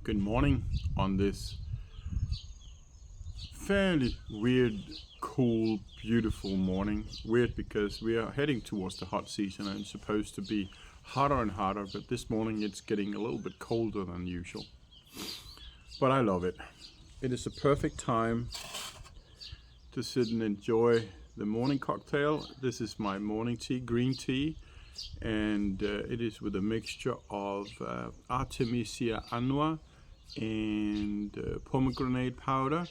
Good morning on this fairly weird, cool, beautiful morning. Weird because we are heading towards the hot season and it's supposed to be hotter and hotter, but this morning it's getting a little bit colder than usual. But I love it. It is a perfect time to sit and enjoy the morning cocktail. This is my morning tea, green tea, and it is with a mixture of Artemisia annua and pomegranate powder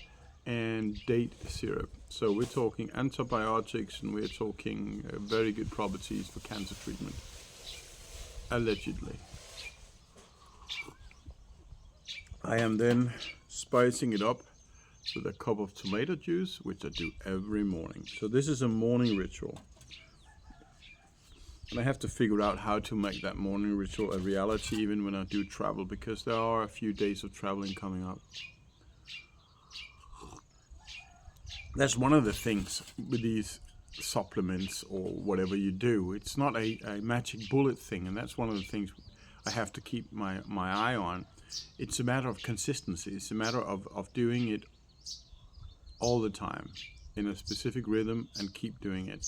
and date syrup. So we're talking antibiotics and we're talking very good properties for cancer treatment, allegedly. I am then spicing it up with a cup of tomato juice, which I do every morning. So this is a morning ritual. And I have to figure out how to make that morning ritual a reality even when I do travel, because there are a few days of traveling coming up. That's one of the things with these supplements or whatever you do. It's not a magic bullet thing, and that's one of the things I have to keep my eye on. It's a matter of consistency. It's a matter of doing it all the time in a specific rhythm and keep doing it.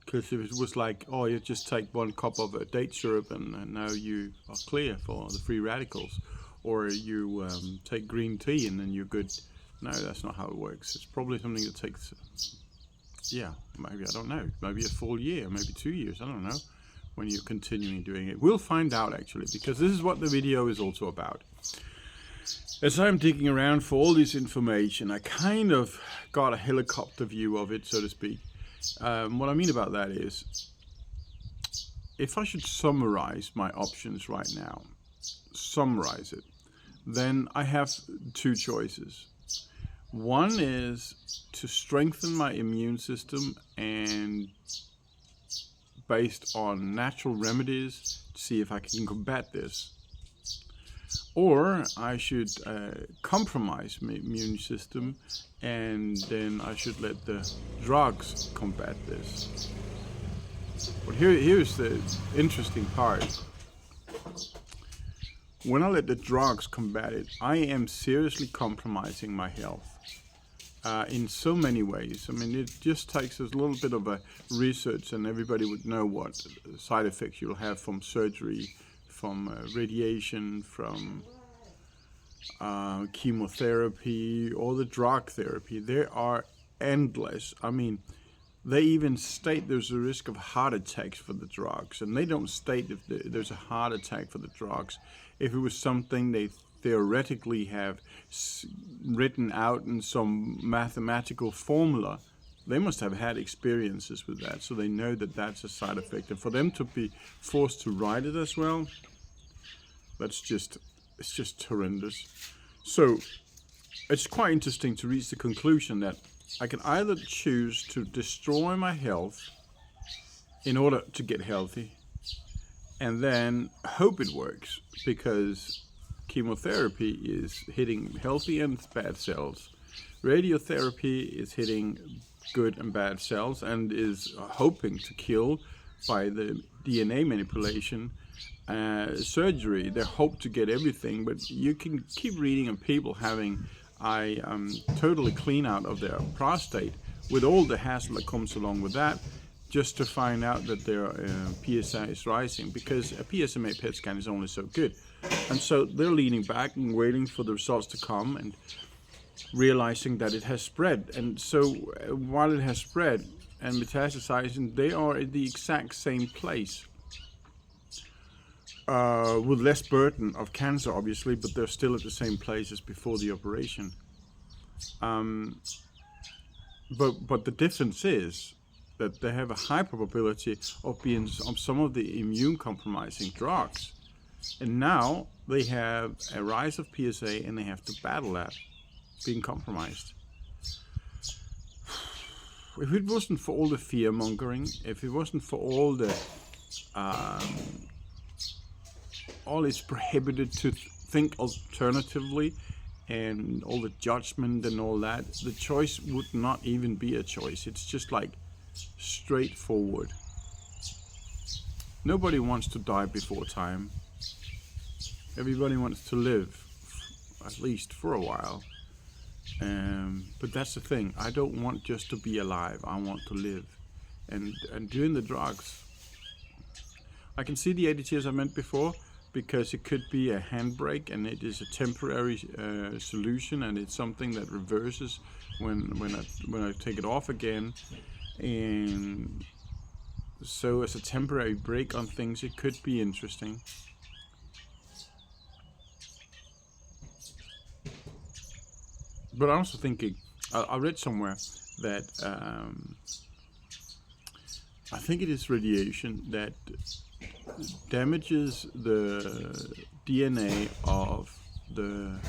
Because if it was like, oh, you just take one cup of date syrup and now you are clear for the free radicals, or you take green tea and then you're good. No, that's not how it works. It's probably something that takes, maybe, I don't know, maybe a full year, maybe 2 years, I don't know, when you're continuing doing it. We'll find out actually, because this is what the video is also about. As I'm digging around for all this information, I kind of got a helicopter view of it, so to speak. What I mean about that is, if I should summarize my options right now, summarize it, then I have two choices. One is to strengthen my immune system and based on natural remedies, see if I can combat this. Or I should compromise my immune system and then I should let the drugs combat this. But here's the interesting part. When I let the drugs combat it, I am seriously compromising my health in so many ways. I mean, it just takes a little bit of a research and everybody would know what side effects you'll have from surgery, from radiation, from chemotherapy, or the drug therapy. They are endless. I mean, they even state there's a risk of heart attacks for the drugs, and they don't state if there's a heart attack for the drugs. If it was something they theoretically have written out in some mathematical formula, they must have had experiences with that, so they know that that's a side effect. And for them to be forced to write it as well, it's just horrendous. So it's quite interesting to reach the conclusion that I can either choose to destroy my health in order to get healthy and then hope it works, because chemotherapy is hitting healthy and bad cells. Radiotherapy is hitting good and bad cells and is hoping to kill by the DNA manipulation. Surgery, they hope to get everything, but you can keep reading of people having a totally clean out of their prostate with all the hassle that comes along with that, just to find out that their PSA is rising, because a PSMA PET scan is only so good. And so they're leaning back and waiting for the results to come and realizing that it has spread. And so while it has spread and metastasizing, they are at the exact same place. With less burden of cancer, obviously, but they're still at the same place as before the operation. But the difference is that they have a high probability of being on some of the immune compromising drugs. And now they have a rise of PSA and they have to battle that, being compromised. If it wasn't for all the fear mongering, if it wasn't for all the all it's prohibited to think alternatively and all the judgment and all that, the choice would not even be a choice. It's just like straightforward. Nobody wants to die before time. Everybody wants to live at least for a while. But that's the thing. I don't want just to be alive. I want to live. And doing the drugs, I can see the ADT as I meant before, because it could be a handbrake and it is a temporary solution, and it's something that reverses when I take it off again. And so as a temporary break on things, it could be interesting. But I'm also thinking, I read somewhere that I think it is radiation that damages the DNA of the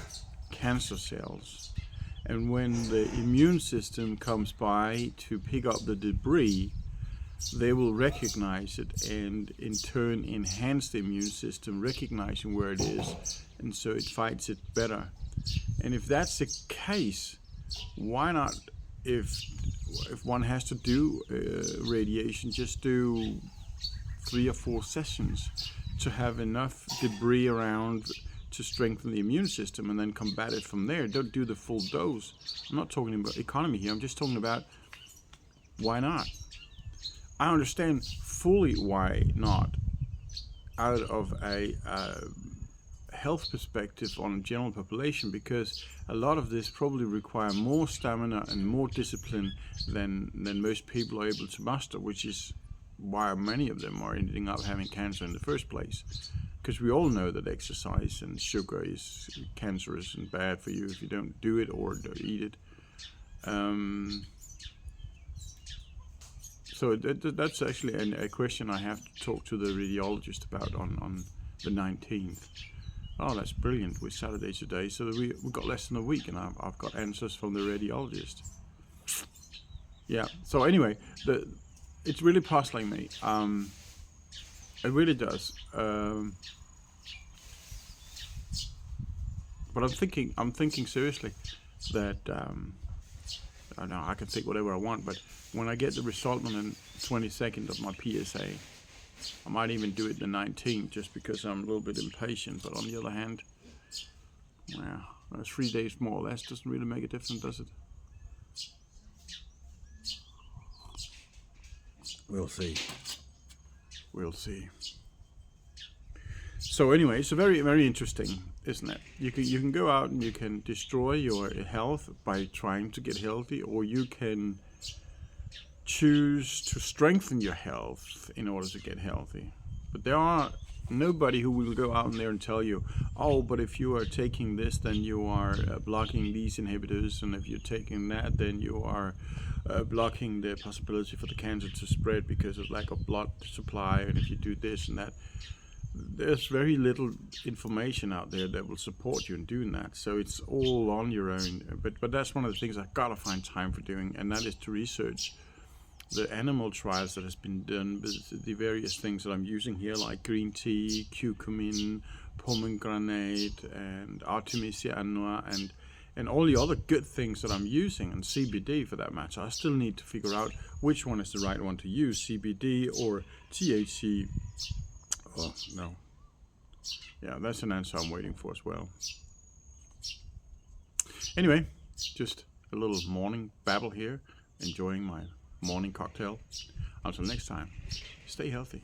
cancer cells. And when the immune system comes by to pick up the debris, they will recognize it and in turn enhance the immune system, recognizing where it is, and so it fights it better. And if that's the case, why not, if one has to do radiation, just do 3 or 4 sessions to have enough debris around to strengthen the immune system, and then combat it from there. Don't do the full dose. I'm not talking about economy here. I'm just talking about why not. I understand fully why not, out of a health perspective on general population, because a lot of this probably require more stamina and more discipline than most people are able to muster, which is why many of them are ending up having cancer in the first place. Because we all know that exercise and sugar is cancerous and bad for you if you don't do it or eat it. So that's actually a question I have to talk to the radiologist about on the 19th. Oh, that's brilliant. We're Saturday today, so we've got less than a week, and I've got answers from the radiologist. Yeah, so anyway, it's really puzzling me. It really does. But I'm thinking seriously that I know I can think whatever I want, but when I get the result on the 22nd of my PSA, I might even do it the 19th, just because I'm a little bit impatient. But on the other hand, well, 3 days more or less doesn't really make a difference, does it? We'll see. We'll see. So anyway, it's very, very interesting, isn't it? You can go out and you can destroy your health by trying to get healthy, or you can choose to strengthen your health in order to get healthy. But there are nobody who will go out there and tell you, oh, but if you are taking this, then you are blocking these inhibitors, and if you're taking that, then you are blocking the possibility for the cancer to spread because of lack of blood supply, and if you do this and that. There's very little information out there that will support you in doing that, so it's all on your own. But that's one of the things I've got to find time for doing, and that is to research the animal trials that has been done with the various things that I'm using here, like green tea, curcumin, pomegranate, and Artemisia annua, and all the other good things that I'm using, and CBD for that matter. I still need to figure out which one is the right one to use, CBD or THC. Oh, no. Yeah, that's an answer I'm waiting for as well. Anyway, just a little morning babble here, enjoying my morning cocktail. Until next time, stay healthy.